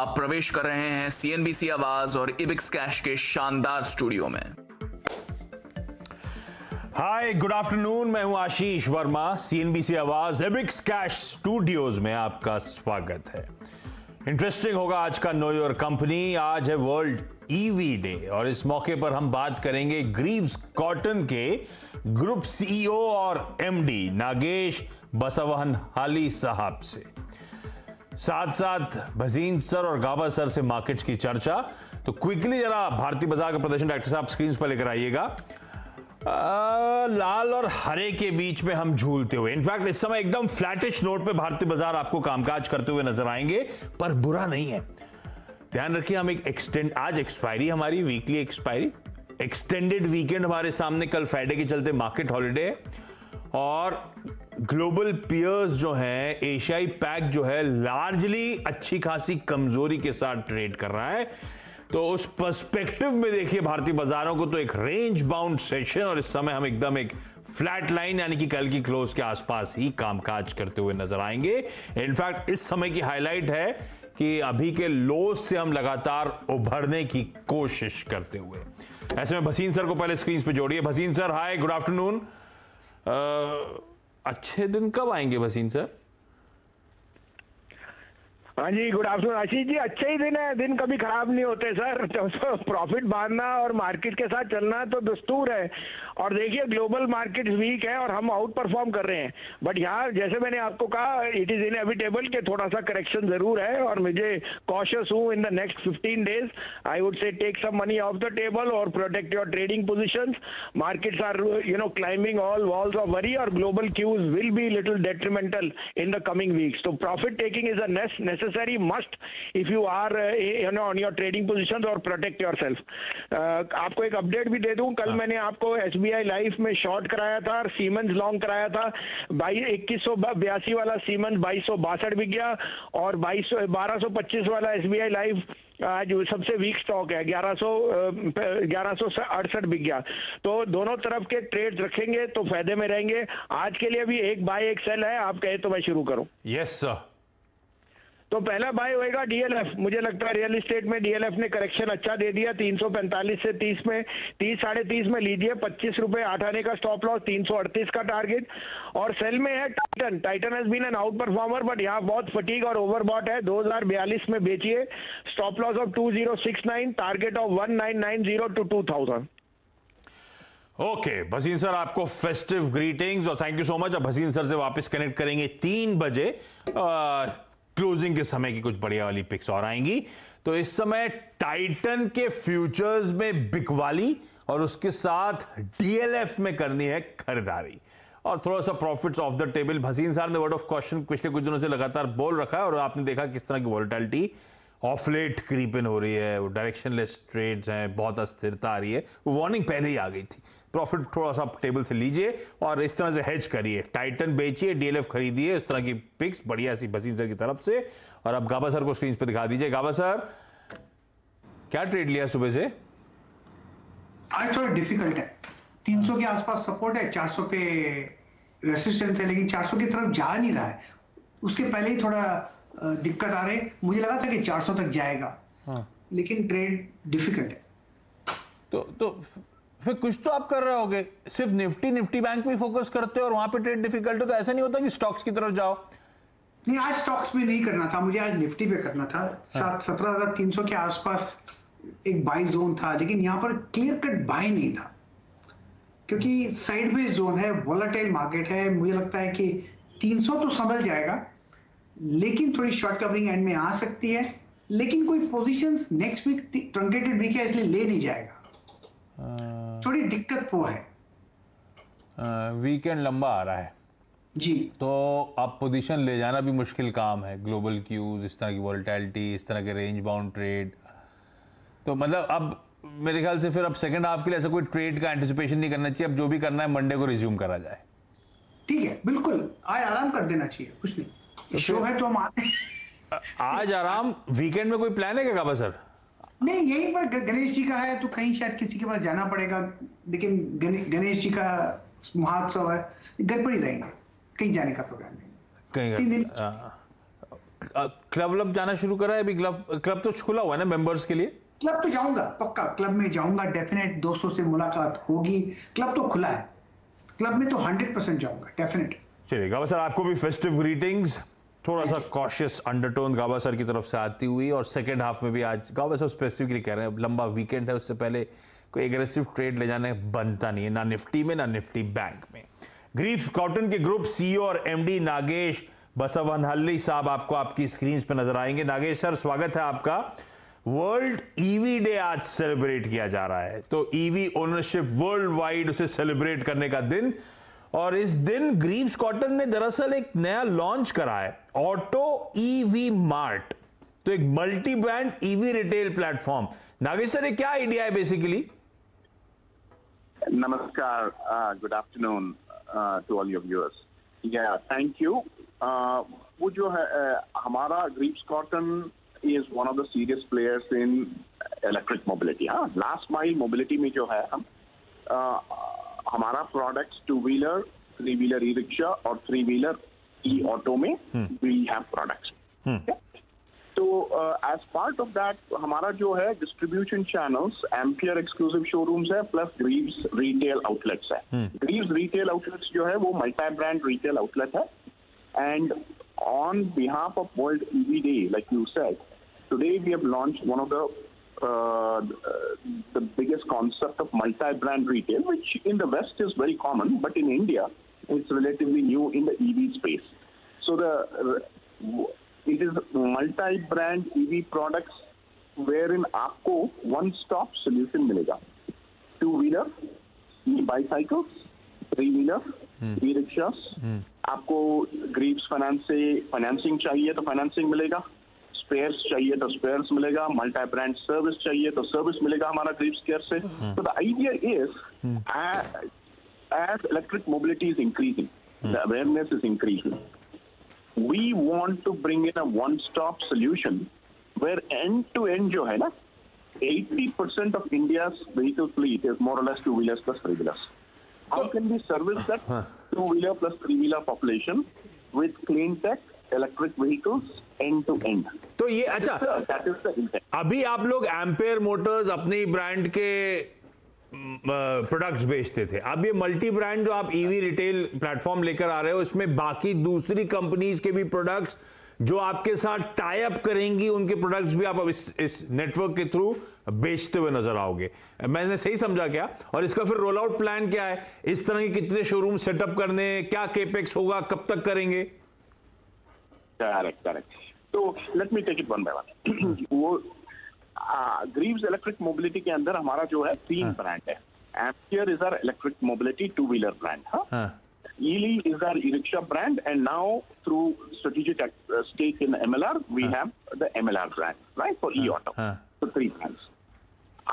आप प्रवेश कर रहे हैं सीएनबीसी आवाज और इबिक्स कैश के शानदार स्टूडियो में। हाय, गुड आफ्टरनून। मैं हूं आशीष वर्मा। सीएनबीसी आवाज इबिक्स कैश स्टूडियोज में आपका स्वागत है। इंटरेस्टिंग होगा आज का नो योर कंपनी। आज है वर्ल्ड ईवी डे और इस मौके पर हम बात करेंगे ग्रीव्स कॉटन के ग्रुप सीईओ और एमडी नागेश बसवनहाली साहब से। साथ साथ भसीन सर और गाबा सर से मार्केट्स की चर्चा। तो क्विकली जरा भारतीय बाजार का प्रदर्शन डायरेक्टर साहब स्क्रीन पर लेकर आइएगा। लाल और हरे के बीच में हम झूलते हुए, इनफैक्ट इस समय एकदम फ्लैटिश नोट पे भारतीय बाजार आपको कामकाज करते हुए नजर आएंगे, पर बुरा नहीं है। ध्यान रखिए, हम एक आज एक्सपायरी, हमारी वीकली एक्सपायरी, एक्सटेंडेड वीकेंड हमारे सामने, कल फ्राइडे के चलते मार्केट हॉलिडे है और ग्लोबल पियर्स जो हैं, एशियाई पैक जो है लार्जली अच्छी खासी कमजोरी के साथ ट्रेड कर रहा है। तो उस पर्सपेक्टिव में देखिए भारतीय बाजारों को, तो एक रेंज बाउंड सेशन और इस समय हम एकदम एक फ्लैट लाइन यानी कि कल की क्लोज के आसपास ही कामकाज करते हुए नजर आएंगे। इनफैक्ट इस समय की हाईलाइट है कि अभी के लोज से हम लगातार उभरने की कोशिश करते हुए। ऐसे में भसीन सर को पहले स्क्रीन पे जोड़िए। भसीन सर, हाय, गुड आफ्टरनून। अच्छे दिन कब आएंगे भसीन सर? हाँ जी, गुड आफ्टरनून आशीष जी। अच्छे ही दिन है, दिन कभी खराब नहीं होते सर। तो प्रॉफिट बांधना और मार्केट के साथ चलना तो दस्तूर है। और देखिए, ग्लोबल मार्केट वीक है और हम आउट परफॉर्म कर रहे हैं। बट यहाँ जैसे मैंने आपको कहा, इट इज इनएविटेबल कि थोड़ा सा करेक्शन जरूर है और मुझे कॉशियस हूँ। In the next 15 days I would say take some money off the table और protect your trading position. Markets are climbing all walls of worry और global cues will be little detrimental in the coming weeks. तो profit taking is a necessary must if you are on your trading positions or protect yourself। आपको एक update भी दे दूं, कल मैंने आपको SBI life में शॉर्ट कराया था और सीमेंस लॉन्ग कराया था। 2182 वाला सीमेंस 2262 बिक गया और 1225 वाला एसबीआई लाइफ आज सबसे वीक स्टॉक है, 1168 बिक गया। तो दोनों तरफ के ट्रेड्स रखेंगे तो फायदे में रहेंगे। आज के लिए भी एक बाय एक सेल है, आप कहे तो मैं शुरू करूं? Yes sir. तो पहला बाय होएगा डीएलएफ। मुझे लगता है रियल एस्टेट में डीएलएफ ने करेक्शन अच्छा दे दिया। 345 से 30 में, 30 साढ़े 30 में लीजिए। 25 रुपए 8 आने का स्टॉप लॉस, 338 का टारगेट। और सेल में है Titan. Titan has been an outperformer but यहाँ बहुत फटीग और ओवरबॉट है। 2042 में बेचिए। Stop loss of 2069, target of 1990 to 2000। Okay Bhasin sir, आपको फेस्टिव ग्रीटिंग्स और थैंक यू सो मच। अब भसीन सर से वापस कनेक्ट करेंगे 3 बजे। क्लोजिंग के समय की कुछ बढ़िया वाली पिक्स और आएंगी। तो इस समय टाइटन के फ्यूचर्स में बिकवाली और उसके साथ डीएलएफ में करनी है खरीदारी और थोड़ा सा profits of the table. Bhasin sir ने वर्ड ऑफ क्वेश्चन पिछले कुछ दिनों से लगातार बोल रखा है और आपने देखा किस तरह की volatility of late creep in हो रही है। वो डायरेक्शनलेस ट्रेड्स हैं, बहुत अस्थिरता आ रही है। वो वार्निंग पहले ही आ गई थी। प्रॉफिट थोड़ा सा टेबल से लीजिए और इस तरह से हेज करिए। टाइटन बेचिए, डीएलएफ खरीदिए। इस तरह की पिक्स बढ़िया सी भसीन सर की तरफ से। और अब गाबा सर को स्क्रीन पे दिखा दीजिए। गाबा सर, क्या ट्रेड लिया सुबह से? आज थोड़ा डिफिकल्ट है। 300 के आसपास सपोर्ट है, 400 पे रेसिस्टेंस है, लेकिन 400 की तरफ जा नहीं रहा है। उसके पहले ही थोड़ा दिक्कत आ रही। मुझे लगा था कि 400 तक जाएगा। हाँ। लेकिन ट्रेड डिफिकल्ट है। तो फिर कुछ तो आप कर रहे होगे। सिर्फ निफ्टी बैंक पे फोकस करते हो और वहां पे ट्रेड डिफिकल्ट है, तो ऐसा नहीं होता कि स्टॉक्स की तरफ जाओ? नहीं, आज स्टॉक्स में नहीं करना था मुझे, आज निफ्टी पे करना था। 17,300 के आसपास एक बाई जोन था, लेकिन यहाँ पर क्लियर कट बाय नहीं था क्योंकि साइडवेज जोन है, वोलेटाइल मार्केट है। मुझे लगता है कि 300 तो संभल जाएगा, लेकिन थोड़ी शॉर्ट कवरिंग एंड में आ सकती है। लेकिन कोई positions next week truncated week है, इसलिए ले नहीं जाएगा। थोड़ी दिक्कत वो है। वीकेंड लंबा आ रहा है जी, तो अब पोजीशन ले जाना भी मुश्किल काम है। ग्लोबल क्यूज, इस तरह की वॉलेटिलिटी, इस तरह के रेंज बाउंड ट्रेड। तो मतलब अब मेरे ख्याल से फिर अब सेकंड हाफ के लिए ऐसा कोई ट्रेड का एंटिसिपेशन नहीं करना चाहिए। अब जो भी करना है मंडे को रिज्यूम करा जाए। ठीक है, बिल्कुल आज आराम कर देना चाहिए, कुछ नहीं। तो शो है तो हम आते हैं। आज आराम। वीकेंड में कोई प्लान है क्या गाबा सर? नहीं, यहीं पर गणेश जी का है तो कहीं शायद किसी के पास जाना पड़ेगा, लेकिन गणेश जी का महोत्सव है, घर पर ही रहेंगे, कहीं जाने का प्रोग्राम नहीं। कहीं क्लब जाना शुरू करा है अभी? क्लब तो खुला हुआ है ना मेंबर्स के लिए? क्लब तो जाऊंगा, पक्का क्लब में जाऊंगा, डेफिनेट दोस्तों से मुलाकात होगी। क्लब तो खुला है, क्लब में तो 100% जाऊंगा, डेफिनेट। चलिए गाबा सर, आपको भी फेस्टिव ग्रीटिंग्स। थोड़ा सा कॉशियस अंडरटोन गाबा सर की तरफ से आती हुई, और सेकेंड हाफ में भी आज गाबा सर स्पेसिफिकली कह रहे हैं लंबा वीकेंड है, उससे पहले कोई एग्रेसिव ट्रेड ले जाने बनता नहीं है, ना निफ्टी में ना निफ्टी बैंक में। ग्रीव्स कॉटन के ग्रुप सीईओ और एमडी नागेश बसवनहल्ली साहब आपको आपकी स्क्रीन पर नजर आएंगे। नागेश सर, स्वागत है आपका। वर्ल्ड ईवी डे आज सेलिब्रेट किया जा रहा है, तो ईवी ओनरशिप वर्ल्ड वाइड उसे सेलिब्रेट करने का दिन, और इस दिन ग्रीव्स कॉटन ने दरअसल एक नया लॉन्च करा है, ऑटो ईवी मार्ट, तो एक multi brand EV retail platform. Nagesh sir, ये क्या आइडिया है बेसिकली? नमस्कार, good afternoon to all your viewers. Yeah thank you. वो जो है हमारा Greaves Cotton is one of the serious players in electric mobility. हाँ, लास्ट माइल मोबिलिटी में जो है हम हमारा प्रोडक्ट्स 2-व्हीलर, 3-व्हीलर ई रिक्शा और 3-व्हीलर ई ऑटो में वी हैव प्रोडक्ट्स। तो एज पार्ट ऑफ दैट हमारा जो है distribution channels ampere exclusive showrooms है, प्लस ग्रीव्स रिटेल आउटलेट्स है। ग्रीव्स रिटेल आउटलेट्स जो है वो मल्टी ब्रांड रिटेल आउटलेट है, and on behalf of World EV Day, like you said, today we have launched one of the biggest concept of multi-brand retail, which in the West is very common, but in India it's relatively new in the EV space. So it is multi-brand EV products wherein आपको one-stop solution मिलेगा। Two-wheeler, e-bicycles, 3-व्हीलर, ई-रिक्शास, आपको Greaves finance से financing चाहिए तो financing मिलेगा, spheres चाहिए तो spheres मिलेगा, मल्टी ब्रांड सर्विस चाहिए तो सर्विस मिलेगा हमारा ग्रीव्स केयर से। तो the idea is as electric mobility is increasing, the awareness is increasing, we want to bring in a one-stop solution where end-to-end जो है ना 80% of India's vehicle fleet is more or less 2-wheelers plus 3-wheelers. How can we service that 2-wheeler plus 3-wheeler population with clean tech electric vehicles end to end? तो ये अच्छा, that is the intent. अभी आप लोग ampere Motors अपनी brand के products बेचते थे, अब ये मल्टी ब्रांड जो आप ईवी रिटेल प्लेटफॉर्म लेकर आ रहे हो, इसमें बाकी दूसरी कंपनीज के भी प्रोडक्ट्स जो आपके साथ टाई अप करेंगी, उनके प्रोडक्ट्स भी आप अब इस नेटवर्क के थ्रू बेचते हुए नजर आओगे। मैंने सही समझा क्या? और इसका फिर रोल आउट प्लान क्या है? इस तरह के कितने शोरूम सेटअप करने, क्या केपेक्स होगा, कब तक करेंगे? करेक्ट। तो let me take it one by one. वो ग्रीव्स इलेक्ट्रिक मोबिलिटी के अंदर हमारा जो है 3 ब्रांड है। Ampere is our electric mobility two wheeler brand, Ely is our e-rickshaw brand, and now through strategic stake in MLR, we have the MLR brand, right, for e-auto. So 3 brands.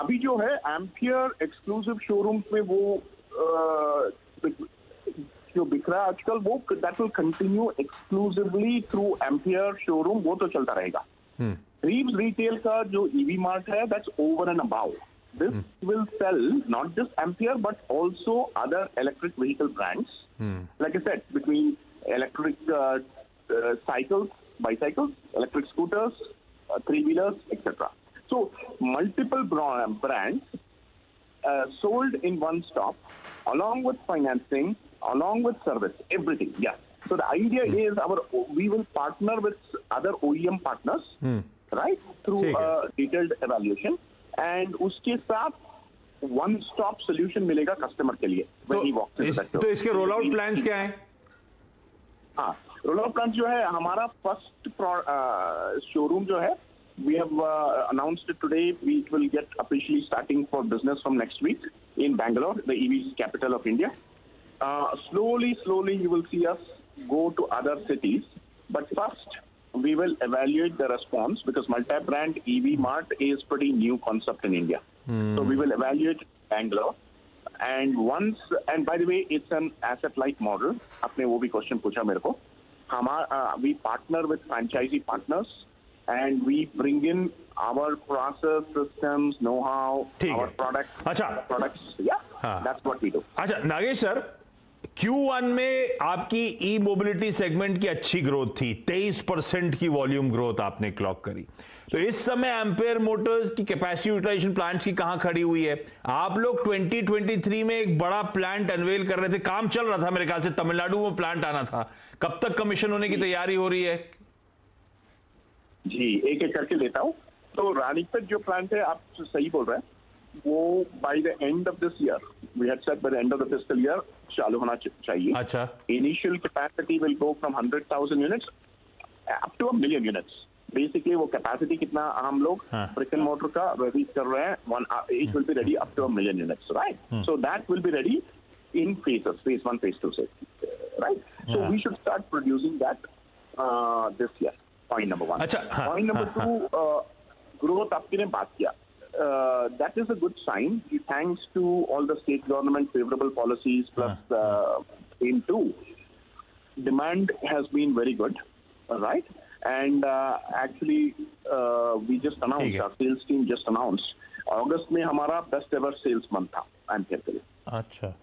अभी जो है ampere exclusive showrooms में वो जो बिक रहा है आजकल, वो that will continue exclusively through ampere showroom, वो तो चलता रहेगा। ग्रीव्स रिटेल का जो EV मार्ट है, that's over and above. This will sell not just Ampere but also other electric vehicle brands. Like I said, between electric cycles, bicycles, electric scooters, 3-wheelers, etc. So multiple brands sold in one stop, along with financing, along with service, everything. Yeah. So the idea is we will partner with other OEM partners, right, through detailed evaluation. And उसके साथ one stop solution मिलेगा customer के लिए। तो इसके roll out plans क्या हैं? हाँ, रोल आउट प्लान जो है हमारा फर्स्ट शोरूम जो है, we have announced today, we will get officially starting for business from next week in Bangalore, the EV capital of India. slowly you will see us go to other cities, but first we will evaluate the response, because multi-brand EV Mart is pretty new concept in India. So we will evaluate Bangalore, and by the way, it's an asset-light model. आपने वो भी question पूछा मेरे को। We partner with franchisee partners, and we bring in our process, systems, know-how, our products. अच्छा, products. Yeah, that's what we do. अच्छा Nagesh sir, Q1 में आपकी ई मोबिलिटी सेगमेंट की अच्छी ग्रोथ थी, 23% की वॉल्यूम ग्रोथ आपने क्लॉक करी। तो इस समय एम्पेयर मोटर्स की कैपेसिटी यूटिलाइजेशन प्लांट्स की कहां खड़ी हुई है? आप लोग 2023 में एक बड़ा प्लांट अनवेल कर रहे थे, काम चल रहा था मेरे ख्याल से, तमिलनाडु में प्लांट आना था, कब तक कमीशन होने की तैयारी हो रही है? जी, एक एक करके लेता हूँ। तो रानीपेट जो प्लांट है, आप सही बोल रहे हैं, वो by the end of this year, we had said by the end of the fiscal year चालू होना चाहिए। अच्छा। Initial capacity will go from 100,000 units up to 1 million units. Basically वो कैपेसिटी कितना हम लोग ब्रिक एंड मोटर का ready कर रहे हैं, it will be ready up to 1 million units, right? So that will be ready in phases, phase 1, phase 2, right? So we should start producing that this year. Point number 1. Point number 2, growth आपने बात किया. That is a good sign. Thanks to all the state government favorable policies plus in 2, demand has been very good, right? And actually, we just announced, our sales team just announced, अगस्त में हमारा best ever sales month था ampere के लिए। अच्छा,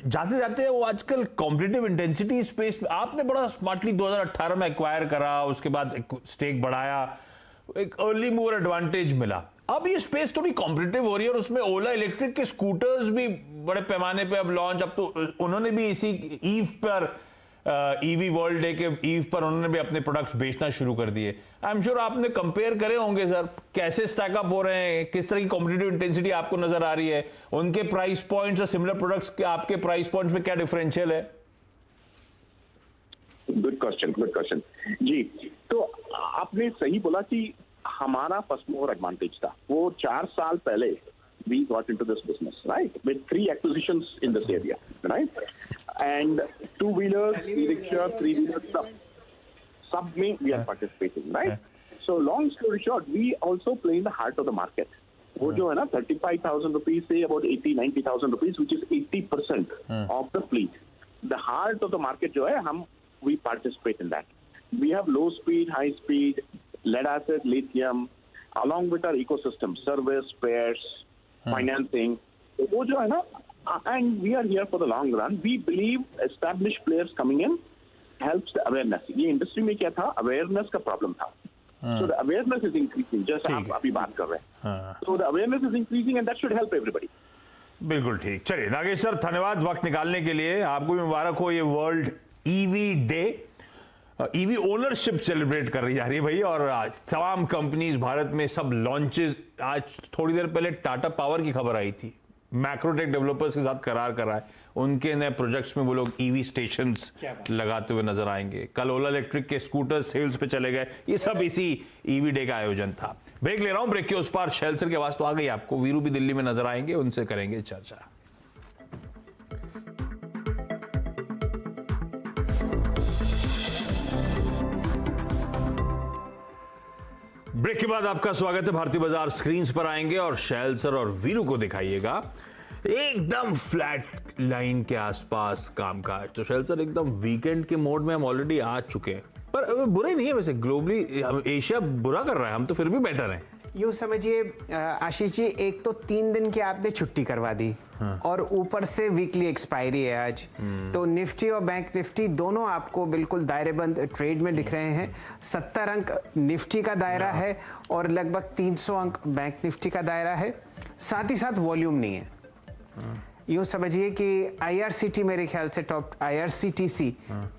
जाते जाते वो आजकल कॉम्पिटिटिव इंटेंसिटी स्पेस में आपने बड़ा स्मार्टली 2018 में एक्वायर करा, उसके बाद स्टेक बढ़ाया, एक अर्ली मूवर एडवांटेज मिला। अब ये स्पेस थोड़ी कॉम्पिटिटिव हो रही है और उसमें ओला इलेक्ट्रिक के स्कूटर्स भी बड़े पैमाने पे अब लॉन्च, अब तो उन्होंने भी इसी ईव पर ईवी वर्ल्ड डे के ईव पर उन्होंने भी अपने प्रोडक्ट्स बेचना शुरू कर दिए। आई एम श्योर आपने कंपेयर करे होंगे सर, कैसे स्टैकअप हो रहे हैं, किस तरह की कॉम्पिटिटिव इंटेंसिटी आपको नजर आ रही है, उनके प्राइस पॉइंट्स और सिमिलर प्रोडक्ट्स के आपके प्राइस पॉइंट्स में क्या डिफरेंशियल है? गुड क्वेश्चन जी। तो आपने सही बोला कि हमारा फर्स्ट मूवर एडवांटेज था। वो 4 साल पहले we got into this business, right? With 3 acquisitions in this area, right? And 2-wheelers, e-rickshaw, 3-wheelers, sub में we are participating, right? So long story short, we also play in the heart of the market. वो जो है ना 35,000 rupees से about 80-90,000 rupees, which is 80% of the fleet. The heart of the market जो है, we participate in that. We have low speed, high speed, lead acid, lithium, along with our ecosystem, service, spares, financing. वो जो है ना, and we are here for the long run. We believe established players coming in helps the awareness. ये industry में क्या था, awareness का problem था। So the awareness is increasing, जैसे आप अभी बात कर रहे हैं। So the awareness is increasing and that should help everybody. बिल्कुल ठीक। चलिए नागेश सर, धन्यवाद वक्त निकालने के लिए। आपको भी मुबारक हो ये world EV day. EV ownership celebrate कर रही जा रही है भाई, और आज तमाम कंपनीज भारत में सब लॉन्चेस। आज थोड़ी देर पहले टाटा पावर की खबर आई थी, मैक्रोटेक डेवलपर्स के साथ करार कर रहा है, उनके नए प्रोजेक्ट्स में वो लोग ईवी स्टेशंस लगाते हुए नजर आएंगे। कल ओला इलेक्ट्रिक के स्कूटर सेल्स पे चले गए। ये सब इसी ईवी डे का आयोजन था। ब्रेक ले रहा हूं, ब्रेक के उस पार शेल सर की आवाज तो आ गई आपको, वीरू भी दिल्ली में नजर आएंगे, उनसे करेंगे चर्चा। ब्रेक के बाद आपका स्वागत है। भारतीय बाजार स्क्रीन्स पर आएंगे और शैल सर और वीरू को दिखाइएगा एकदम फ्लैट लाइन के आसपास कामकाज। तो शैल सर, एकदम वीकेंड के मोड में हम ऑलरेडी आ चुके हैं, पर बुरा ही नहीं है वैसे, ग्लोबली एशिया बुरा कर रहा है, हम तो फिर भी बेटर हैं। यूँ समझिए आशीष जी, एक तो 3 दिन की आपने छुट्टी करवा दी, और ऊपर से वीकली एक्सपायरी है आज। तो निफ्टी और बैंक निफ्टी दोनों आपको बिल्कुल दायरेबंद ट्रेड में दिख रहे हैं। 70 अंक निफ्टी का दायरा है और लगभग 300 अंक बैंक निफ्टी का दायरा है। साथ ही साथ वॉल्यूम नहीं है। यूँ समझिए कि IRCT मेरे ख्याल से IRCTC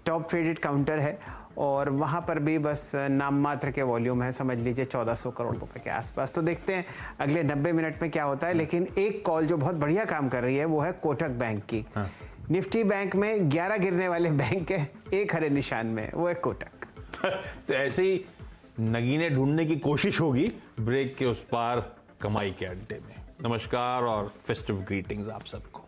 टॉप ट्रेडेड काउंटर है, और वहाँ पर भी बस नाम मात्र के वॉल्यूम है, समझ लीजिए 1400 करोड़ रुपए के आसपास। तो देखते हैं अगले 90 मिनट में क्या होता है। लेकिन एक कॉल जो बहुत बढ़िया काम कर रही है वो है कोटक बैंक की। निफ्टी बैंक में 11 गिरने वाले बैंक है, एक हरे निशान में, वो है कोटक। तो ऐसे ही नगीने ढूंढने की कोशिश होगी ब्रेक के उस पार कमाई के अड्डे में। नमस्कार और फेस्टिव ग्रीटिंग्स आप सबको।